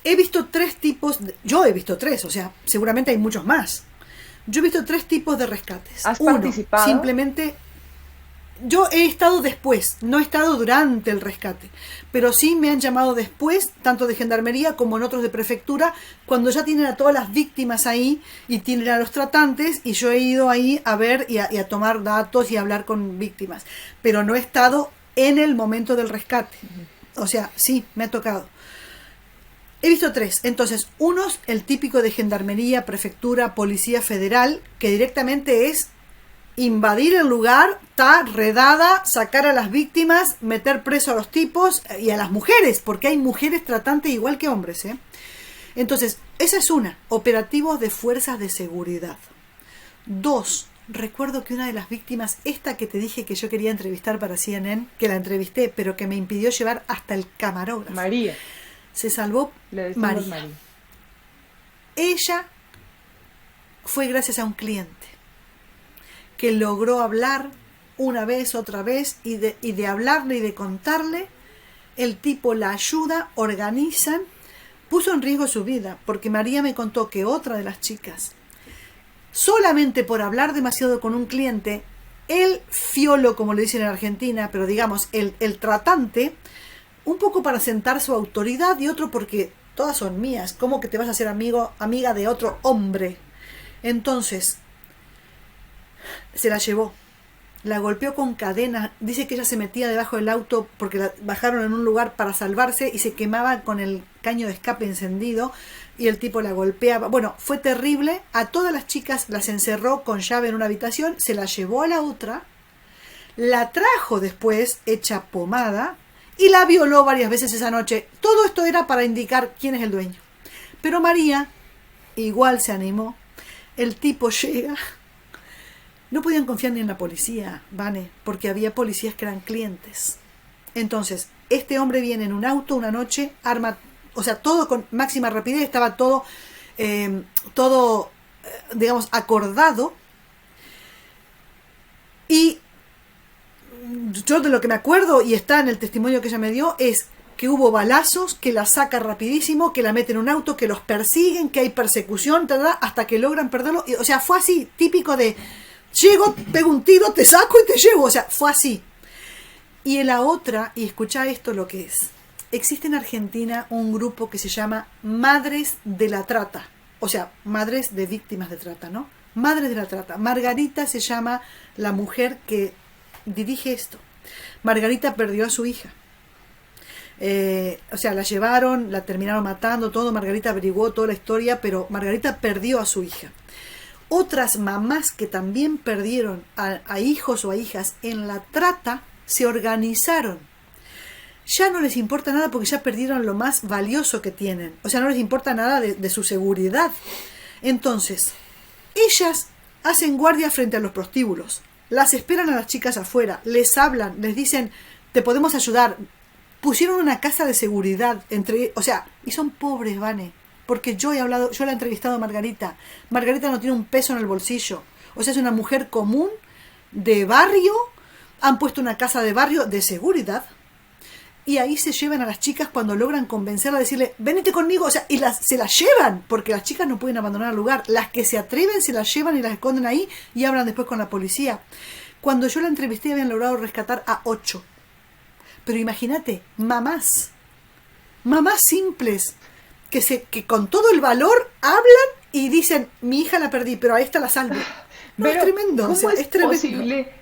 He visto tres tipos, yo he visto tres, o sea, seguramente hay muchos más. Yo he visto tres tipos de rescates. ¿Has Uno, participado? simplemente, yo he estado después, no he estado durante el rescate, pero sí me han llamado después, tanto de gendarmería como en otros de prefectura, cuando ya tienen a todas las víctimas ahí y tienen a los tratantes, y yo he ido ahí a ver y a tomar datos y a hablar con víctimas, pero no he estado en el momento del rescate. O sea, sí, me ha tocado. He visto tres. Entonces, unos, el típico de gendarmería, prefectura, policía federal, que directamente es invadir el lugar, redada, sacar a las víctimas, meter preso a los tipos y a las mujeres, porque hay mujeres tratantes igual que hombres, ¿eh? Entonces, esa es una, operativos de fuerzas de seguridad. Dos, recuerdo que una de las víctimas, esta que te dije que yo quería entrevistar para CNN, que la entrevisté, pero que me impidió llevar hasta el camarógrafo. María. Se salvó. Le decimos María. Ella fue gracias a un cliente que logró hablar una vez, otra vez, y de hablarle y de contarle, el tipo la ayuda, organizan, puso en riesgo su vida, porque María me contó que otra de las chicas, solamente por hablar demasiado con un cliente, el fiolo, como le dicen en Argentina, pero digamos, el tratante, un poco para sentar su autoridad y otro porque todas son mías. ¿Cómo que te vas a hacer amiga de otro hombre? Entonces, se la llevó. La golpeó con cadenas. Dice que ella se metía debajo del auto porque la bajaron en un lugar para salvarse y se quemaba con el caño de escape encendido y el tipo la golpeaba. Bueno, fue terrible. A todas las chicas las encerró con llave en una habitación, se la llevó a la otra, la trajo después hecha pomada y la violó varias veces esa noche. Todo esto era para indicar quién es el dueño. Pero María igual se animó. El tipo llega. No podían confiar ni en la policía, Vane, porque había policías que eran clientes. Entonces, este hombre viene en un auto una noche, arma, o sea, todo con máxima rapidez, estaba todo, digamos, acordado. Y yo de lo que me acuerdo, y está en el testimonio que ella me dio, es que hubo balazos, que la saca rapidísimo, que la meten en un auto, que los persiguen, que hay persecución, hasta que logran perderlo. O sea, fue así, típico de, llego, pego un tiro, te saco y te llevo. O sea, fue así. Y en la otra, y escucha esto lo que es, existe en Argentina un grupo que se llama Madres de la Trata. O sea, madres de víctimas de trata, ¿no? Madres de la Trata. Margarita se llama la mujer que dirige esto. Margarita perdió a su hija. O sea, la llevaron, la terminaron matando, todo. Margarita averiguó toda la historia, pero Margarita perdió a su hija. Otras mamás que también perdieron a hijos o a hijas en la trata se organizaron. Ya no les importa nada porque ya perdieron lo más valioso que tienen. O sea, no les importa nada de su seguridad. Entonces, ellas hacen guardia frente a los prostíbulos. Las esperan a las chicas afuera, les hablan, les dicen, te podemos ayudar. Pusieron una casa de seguridad o sea, y son pobres, Vane, porque yo la he entrevistado a Margarita. Margarita no tiene un peso en el bolsillo. O sea, es una mujer común, de barrio, han puesto una casa de barrio de seguridad, y ahí se llevan a las chicas cuando logran convencerla, a decirle, venite conmigo, o sea, y se las llevan, porque las chicas no pueden abandonar el lugar. Las que se atreven se las llevan y las esconden ahí y hablan después con la policía. Cuando yo la entrevisté habían logrado rescatar a 8. Pero imagínate, mamás simples, que con todo el valor hablan y dicen, mi hija la perdí, pero a esta la salvo. No, Pero, es tremendo, ¿cómo o sea, es es tremendo. posible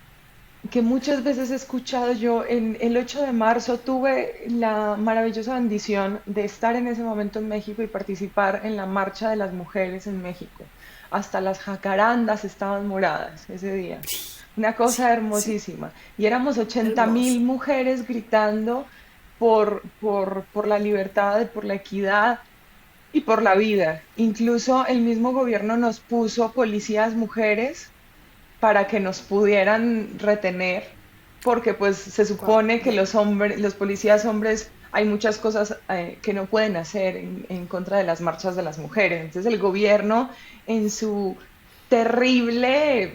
que muchas veces he escuchado yo. En el 8 de marzo tuve la maravillosa bendición de estar en ese momento en México y participar en la marcha de las mujeres en México. Hasta las jacarandas estaban moradas ese día. Una Sí, cosa sí, hermosísima. Y éramos 80.000 hermoso. mujeres gritando por la libertad, por la equidad y por la vida. Incluso el mismo gobierno nos puso policías mujeres para que nos pudieran retener, porque pues se Guau, supone que bien. los hombres, los policías hombres, hay muchas cosas que no pueden hacer en contra de las marchas de las mujeres. Entonces el gobierno, en su terrible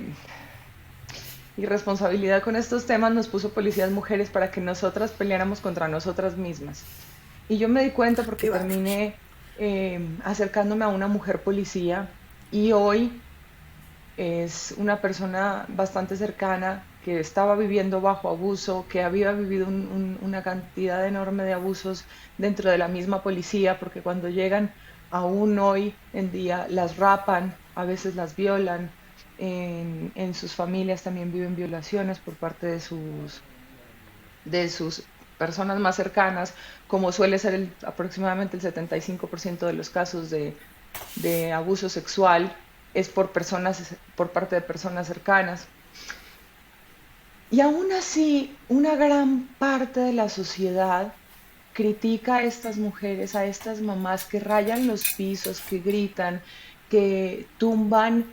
irresponsabilidad con estos temas, nos puso policías mujeres para que nosotras peleáramos contra nosotras mismas. Y yo me di cuenta porque Qué bárbaros. terminé acercándome a una mujer policía, y hoy es una persona bastante cercana que estaba viviendo bajo abuso, que había vivido una cantidad enorme de abusos dentro de la misma policía, porque cuando llegan aún hoy en día las rapan, a veces las violan, en sus familias también viven violaciones por parte de sus personas más cercanas, como suele ser aproximadamente el 75% de los casos de abuso sexual es por parte de personas cercanas. Y aún así, una gran parte de la sociedad critica a estas mujeres, a estas mamás que rayan los pisos, que gritan, que tumban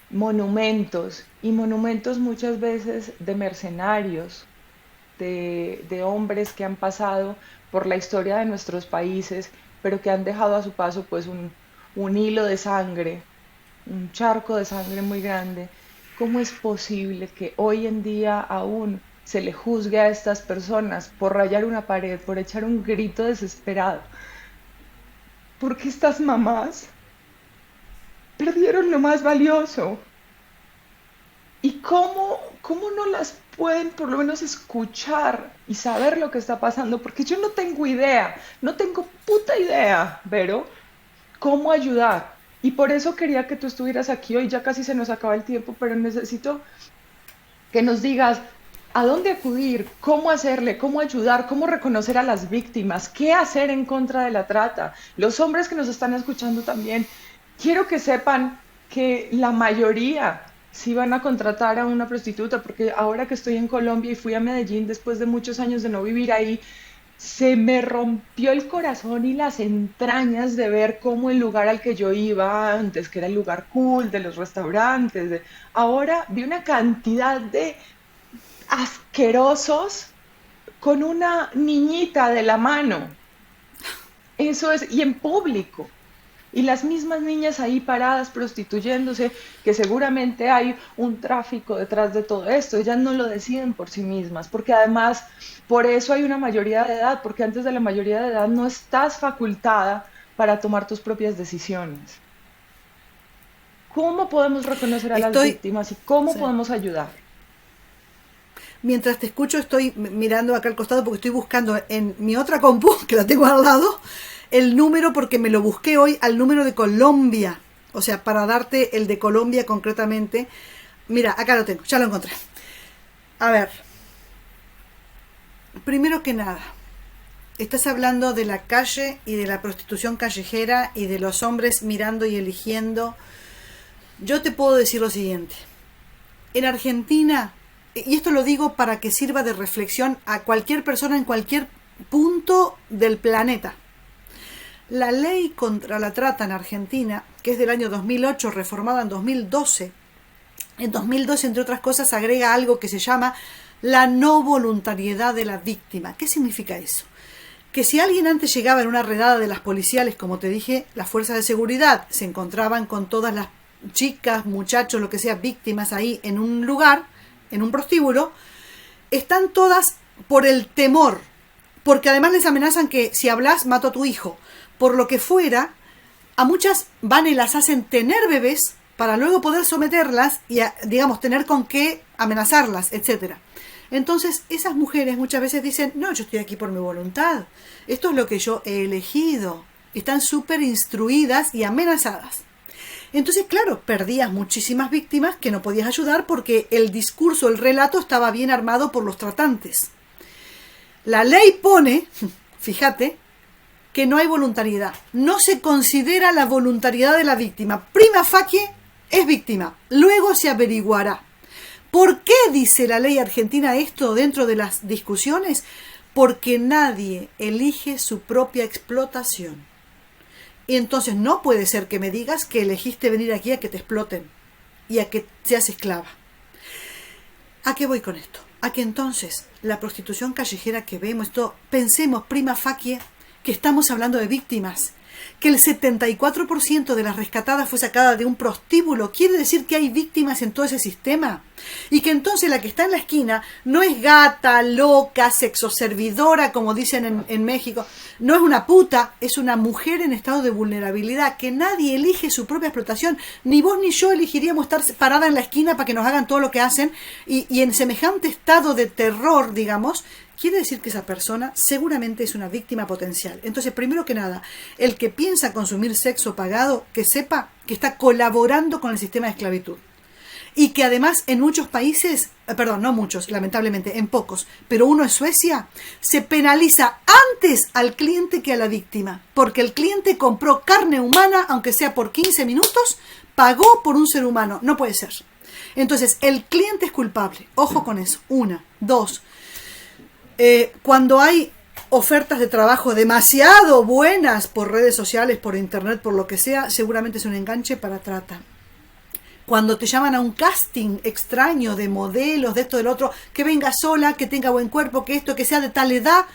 monumentos, y monumentos muchas veces de mercenarios, de hombres que han pasado por la historia de nuestros países, pero que han dejado a su paso pues un hilo de sangre, un charco de sangre muy grande. ¿Cómo es posible que hoy en día aún se le juzgue a estas personas por rayar una pared, por echar un grito desesperado? Porque estas mamás perdieron lo más valioso. ¿Y cómo no las pueden por lo menos escuchar y saber lo que está pasando? Porque yo no tengo idea, no tengo puta idea, Vero, cómo ayudar. Y por eso quería que tú estuvieras aquí hoy. Ya casi se nos acaba el tiempo, pero necesito que nos digas a dónde acudir, cómo hacerle, cómo ayudar, cómo reconocer a las víctimas, qué hacer en contra de la trata. Los hombres que nos están escuchando también, quiero que sepan que la mayoría sí van a contratar a una prostituta, porque ahora que estoy en Colombia y fui a Medellín después de muchos años de no vivir ahí, se me rompió el corazón y las entrañas de ver cómo el lugar al que yo iba antes, que era el lugar cool de los restaurantes, ahora vi una cantidad de asquerosos con una niñita de la mano. Eso es, y en público. Y las mismas niñas ahí paradas prostituyéndose, que seguramente hay un tráfico detrás de todo esto. Ellas no lo deciden por sí mismas, porque además por eso hay una mayoría de edad, porque antes de la mayoría de edad no estás facultada para tomar tus propias decisiones. ¿Cómo podemos reconocer a las Estoy, víctimas y cómo sí. podemos ayudar? Mientras te escucho estoy mirando acá al costado porque estoy buscando en mi otra compu, que la tengo al lado, el número porque me lo busqué hoy al número de Colombia. O sea, para darte el de Colombia concretamente. Mira, acá lo tengo, ya lo encontré. A ver, primero que nada, estás hablando de la calle y de la prostitución callejera y de los hombres mirando y eligiendo. Yo te puedo decir lo siguiente. En Argentina, y esto lo digo para que sirva de reflexión a cualquier persona en cualquier punto del planeta. La ley contra la trata en Argentina, que es del año 2008, reformada en 2012, en 2012, entre otras cosas, agrega algo que se llama la no voluntariedad de la víctima. ¿Qué significa eso? Que si alguien antes llegaba en una redada de las policiales, como te dije, las fuerzas de seguridad se encontraban con todas las chicas, muchachos, lo que sea, víctimas ahí en un lugar, en un prostíbulo, están todas por el temor, porque además les amenazan que si hablas mato a tu hijo, por lo que fuera, a muchas van y las hacen tener bebés para luego poder someterlas y, digamos, tener con qué amenazarlas, etcétera. Entonces, esas mujeres muchas veces dicen, no, yo estoy aquí por mi voluntad, esto es lo que yo he elegido. Están súper instruidas y amenazadas. Entonces, claro, perdías muchísimas víctimas que no podías ayudar porque el discurso, el relato estaba bien armado por los tratantes. La ley pone, fíjate, que no hay voluntariedad. No se considera la voluntariedad de la víctima. Prima facie es víctima. Luego se averiguará. ¿Por qué dice la ley argentina esto dentro de las discusiones? Porque nadie elige su propia explotación. Y entonces no puede ser que me digas que elegiste venir aquí a que te exploten y a que seas esclava. ¿A qué voy con esto? A que entonces la prostitución callejera que vemos, pensemos prima facie que estamos hablando de víctimas, que el 74% de las rescatadas fue sacada de un prostíbulo, quiere decir que hay víctimas en todo ese sistema, y que entonces la que está en la esquina no es gata, loca, sexoservidora, como dicen en México, no es una puta, es una mujer en estado de vulnerabilidad, que nadie elige su propia explotación, ni vos ni yo elegiríamos estar parada en la esquina para que nos hagan todo lo que hacen, y en semejante estado de terror, digamos, quiere decir que esa persona seguramente es una víctima potencial. Entonces, primero que nada, el que piensa consumir sexo pagado, que sepa que está colaborando con el sistema de esclavitud. Y que además en muchos países, perdón, no muchos, lamentablemente, en pocos, pero uno es Suecia, se penaliza antes al cliente que a la víctima. Porque el cliente compró carne humana, aunque sea por 15 minutos, pagó por un ser humano. No puede ser. Entonces, el cliente es culpable. Ojo con eso. Una. Dos. Cuando hay ofertas de trabajo demasiado buenas por redes sociales, por internet, por lo que sea, seguramente es un enganche para trata. Cuando te llaman a un casting extraño de modelos, de esto, del otro, que venga sola, que tenga buen cuerpo, que esto, que sea de tal edad,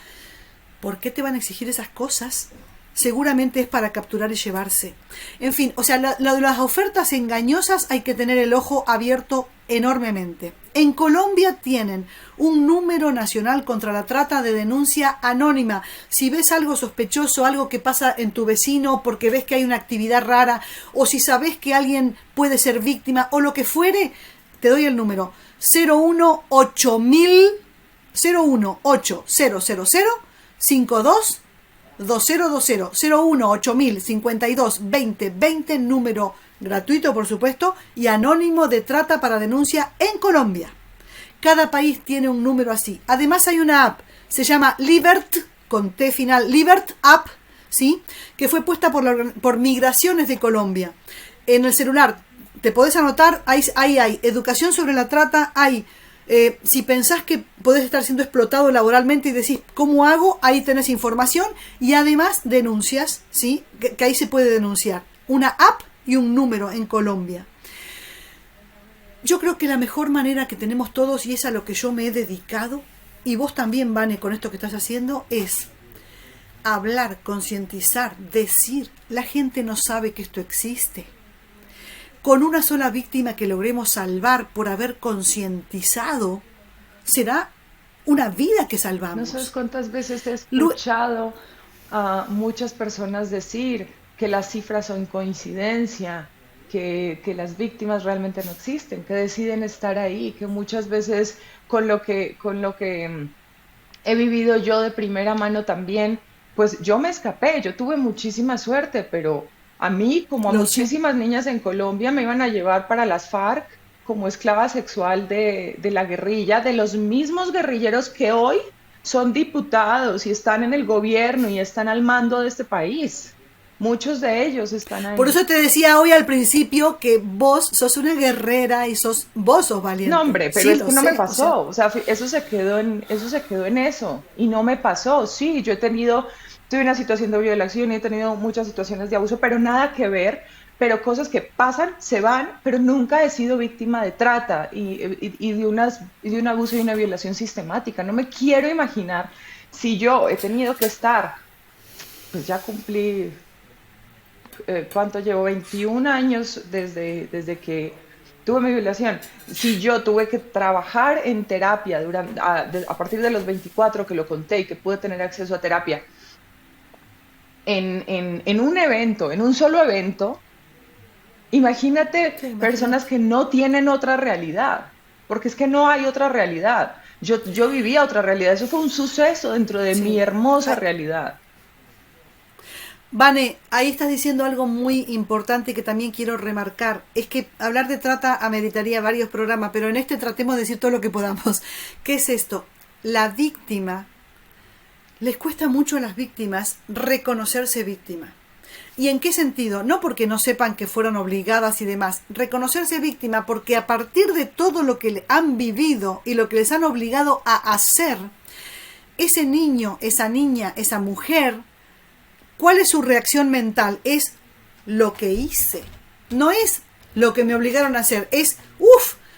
¿por qué te van a exigir esas cosas? Seguramente es para capturar y llevarse. En fin, o sea, lo de las ofertas engañosas hay que tener el ojo abierto enormemente. En Colombia tienen un número nacional contra la trata de denuncia anónima. Si ves algo sospechoso, algo que pasa en tu vecino porque ves que hay una actividad rara, o si sabes que alguien puede ser víctima, o lo que fuere, te doy el número 018 52 2020 018 52 20 20, número gratuito por supuesto y anónimo de trata para denuncia en Colombia. Cada país tiene un número así. Además hay una app, se llama Libert, con T final, Libert App, ¿sí? Que fue puesta por Migraciones de Colombia. En el celular te podés anotar, ahí hay educación sobre la trata, hay si pensás que podés estar siendo explotado laboralmente y decís, ¿cómo hago? Ahí tenés información y además denuncias, ¿sí? Que ahí se puede denunciar. Una app y un número en Colombia. Yo creo que la mejor manera que tenemos todos, y es a lo que yo me he dedicado, y vos también, Vane, con esto que estás haciendo, es hablar, concientizar, decir. La gente no sabe que esto existe. Con una sola víctima que logremos salvar por haber concientizado, será una vida que salvamos. No sabes cuántas veces he escuchado a muchas personas decir que las cifras son coincidencia, que las víctimas realmente no existen, que deciden estar ahí, que muchas veces con lo que he vivido yo de primera mano también, pues yo me escapé, yo tuve muchísima suerte, pero a mí, como a Lo sé. muchísimas niñas en Colombia, me iban a llevar para las FARC como esclava sexual de la guerrilla, de los mismos guerrilleros que hoy son diputados y están en el gobierno y están al mando de este país. Muchos de ellos están Por ahí. eso te decía hoy al principio que vos sos una guerrera y vos sos No, valiente. hombre, pero Sí, es lo que no me sé. O sea, pasó, o sea, eso se quedó en eso y no me pasó. Sí, tuve una situación de violación y he tenido muchas situaciones de abuso, pero nada que ver, pero cosas que pasan, se van, pero nunca he sido víctima de trata y de un abuso y una violación sistemática. No me quiero imaginar si yo he tenido que estar, pues ya cumplí, ¿cuánto llevo? 21 años desde que tuve mi violación. Si yo tuve que trabajar en terapia a partir de los 24 que lo conté y que pude tener acceso a terapia, en un evento, en un solo evento, imagínate sí, personas imagínate. que no tienen otra realidad, porque es que no hay otra realidad. Yo vivía otra realidad, eso fue un suceso dentro de mi Sí. hermosa Ay, realidad. Vane, ahí estás diciendo algo muy importante que también quiero remarcar. Es que hablar de trata ameritaría varios programas, pero en este tratemos de decir todo lo que podamos. ¿Qué es esto? La víctima, les cuesta mucho a las víctimas reconocerse víctima. ¿Y en qué sentido? No porque no sepan que fueron obligadas y demás. Reconocerse víctima porque a partir de todo lo que han vivido y lo que les han obligado a hacer, ese niño, esa niña, esa mujer, ¿cuál es su reacción mental? Es lo que hice. No es lo que me obligaron a hacer. Es,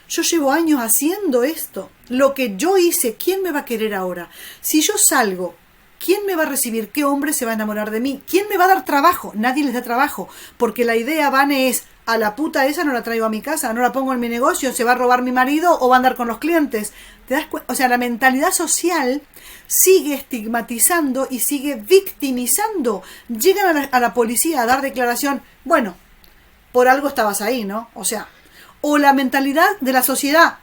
yo llevo años haciendo esto. Lo que yo hice, ¿quién me va a querer ahora? Si yo salgo, ¿quién me va a recibir? ¿Qué hombre se va a enamorar de mí? ¿Quién me va a dar trabajo? Nadie les da trabajo. Porque la idea, Vane, es, a la puta esa no la traigo a mi casa, no la pongo en mi negocio, se va a robar mi marido o va a andar con los clientes. ¿Te das cuenta? O sea, la mentalidad social sigue estigmatizando y sigue victimizando. Llegan a la policía a dar declaración, bueno, por algo estabas ahí, ¿no? O sea, o la mentalidad de la sociedad,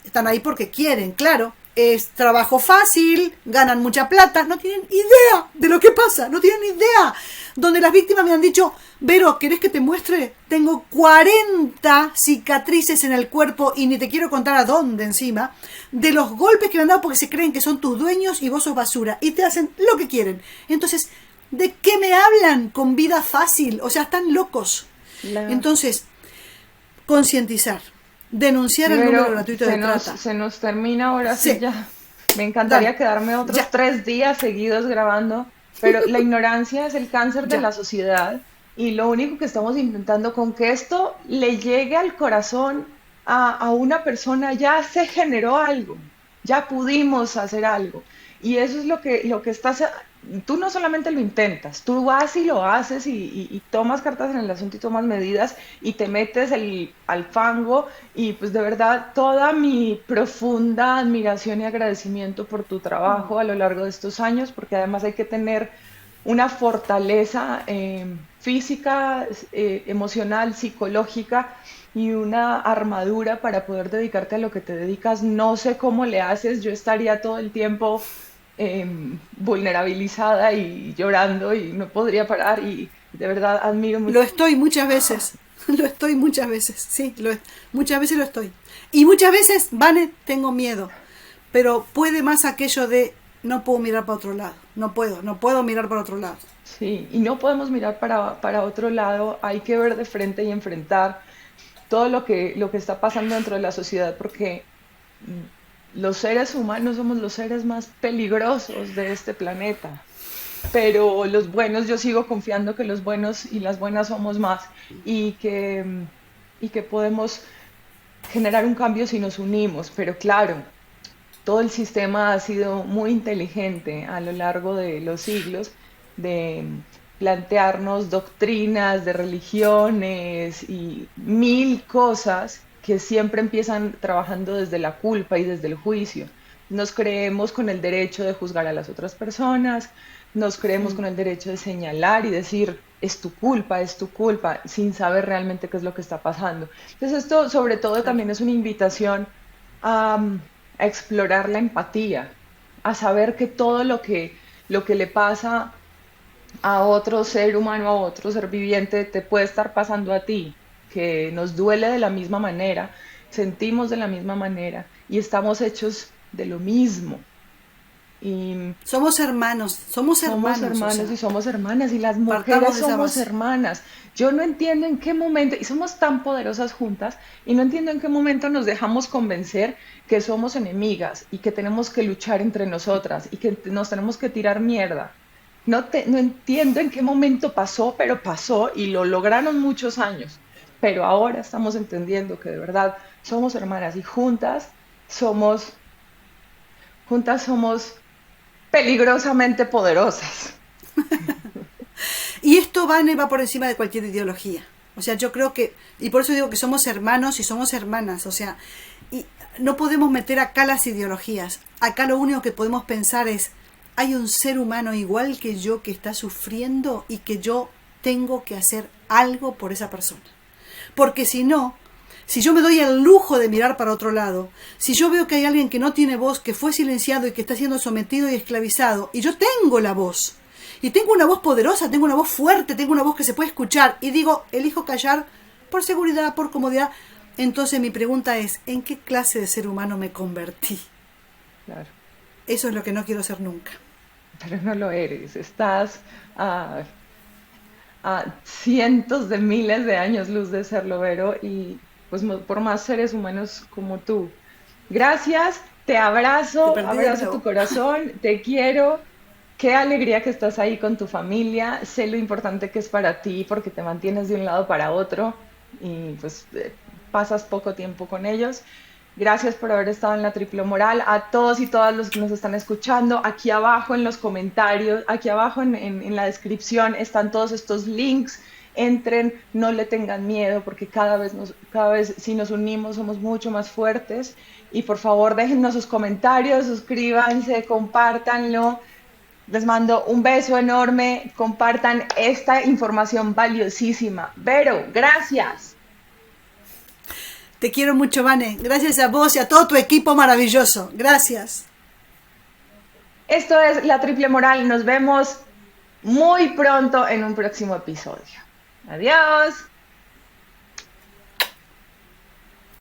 están ahí porque quieren, claro. Es trabajo fácil, ganan mucha plata, no tienen idea de lo que pasa, no tienen idea. Donde las víctimas me han dicho, Vero, ¿querés que te muestre? Tengo 40 cicatrices en el cuerpo y ni te quiero contar a dónde encima, de los golpes que me han dado porque se creen que son tus dueños y vos sos basura y te hacen lo que quieren. Entonces, ¿de qué me hablan con vida fácil? O sea, están locos. Entonces, concientizar. Denunciar el número gratuito de trata. Se nos termina ahora sí ya. Me encantaría quedarme otros 3 días seguidos grabando, pero la ignorancia es el cáncer de la sociedad y lo único que estamos intentando con que esto le llegue al corazón a una persona, ya se generó algo, ya pudimos hacer algo. Y eso es lo que estás, tú no solamente lo intentas, tú vas y lo haces y tomas cartas en el asunto y tomas medidas y te metes al fango y pues de verdad toda mi profunda admiración y agradecimiento por tu trabajo a lo largo de estos años, porque además hay que tener una fortaleza física, emocional, psicológica y una armadura para poder dedicarte a lo que te dedicas. No sé cómo le haces, yo estaría todo el tiempo vulnerabilizada y llorando y no podría parar y de verdad admiro mucho. Lo estoy muchas veces, lo estoy muchas veces, sí, muchas veces lo estoy. Y muchas veces, Vane, tengo miedo, pero puede más aquello de no puedo mirar para otro lado, no puedo mirar para otro lado. Sí, y no podemos mirar para otro lado, hay que ver de frente y enfrentar todo lo que está pasando dentro de la sociedad porque los seres humanos somos los seres más peligrosos de este planeta, pero los buenos, yo sigo confiando que los buenos y las buenas somos más y y que podemos generar un cambio si nos unimos, pero claro, todo el sistema ha sido muy inteligente a lo largo de los siglos de plantearnos doctrinas de religiones y mil cosas que siempre empiezan trabajando desde la culpa y desde el juicio. Nos creemos con el derecho de juzgar a las otras personas, nos creemos con el derecho de señalar y decir, es tu culpa, sin saber realmente qué es lo que está pasando. Entonces esto sobre todo también es una invitación a explorar la empatía, a saber que todo lo que le pasa a otro ser humano, a otro ser viviente, te puede estar pasando a ti, que nos duele de la misma manera, sentimos de la misma manera y estamos hechos de lo mismo. Y somos hermanos o sea, y somos hermanas y las mujeres somos hermanas. Yo no entiendo en qué momento, y somos tan poderosas juntas, y no entiendo en qué momento nos dejamos convencer que somos enemigas y que tenemos que luchar entre nosotras y que nos tenemos que tirar mierda. No entiendo en qué momento pasó, pero pasó y lo lograron muchos años. Pero ahora estamos entendiendo que de verdad somos hermanas y somos, juntas somos peligrosamente poderosas. Y esto va por encima de cualquier ideología. O sea, yo creo que, y por eso digo que somos hermanos y somos hermanas, o sea, y no podemos meter acá las ideologías. Acá lo único que podemos pensar es, hay un ser humano igual que yo que está sufriendo y que yo tengo que hacer algo por esa persona. Porque si no, si yo me doy el lujo de mirar para otro lado, si yo veo que hay alguien que no tiene voz, que fue silenciado y que está siendo sometido y esclavizado, y yo tengo la voz, Y tengo una voz poderosa, tengo una voz fuerte, tengo una voz que se puede escuchar. Y digo, elijo callar por seguridad, por comodidad. Entonces mi pregunta es, ¿en qué clase de ser humano me convertí? Claro. Eso es lo que no quiero ser nunca. Pero no lo eres. Estás a cientos de miles de años luz de serlo, Vero, y pues por más seres humanos como tú. Gracias, te Te abrazo, perdí de abrazo tu nuevo. corazón, te quiero. Qué alegría que estás ahí con tu familia. Sé lo importante que es para ti porque te mantienes de un lado para otro y pues pasas poco tiempo con ellos. Gracias por haber estado en la Triple Moral. A todos y todas los que nos están escuchando, aquí abajo en los comentarios, aquí abajo en la descripción están todos estos links. Entren, no le tengan miedo porque cada vez si nos unimos somos mucho más fuertes. Y por favor déjennos sus comentarios, suscríbanse, compártanlo. Les mando un beso enorme. Compartan esta información valiosísima. Vero, gracias. Te quiero mucho, Vane. Gracias a vos y a todo tu equipo maravilloso. Gracias. Esto es La Triple Moral. Nos vemos muy pronto en un próximo episodio. Adiós.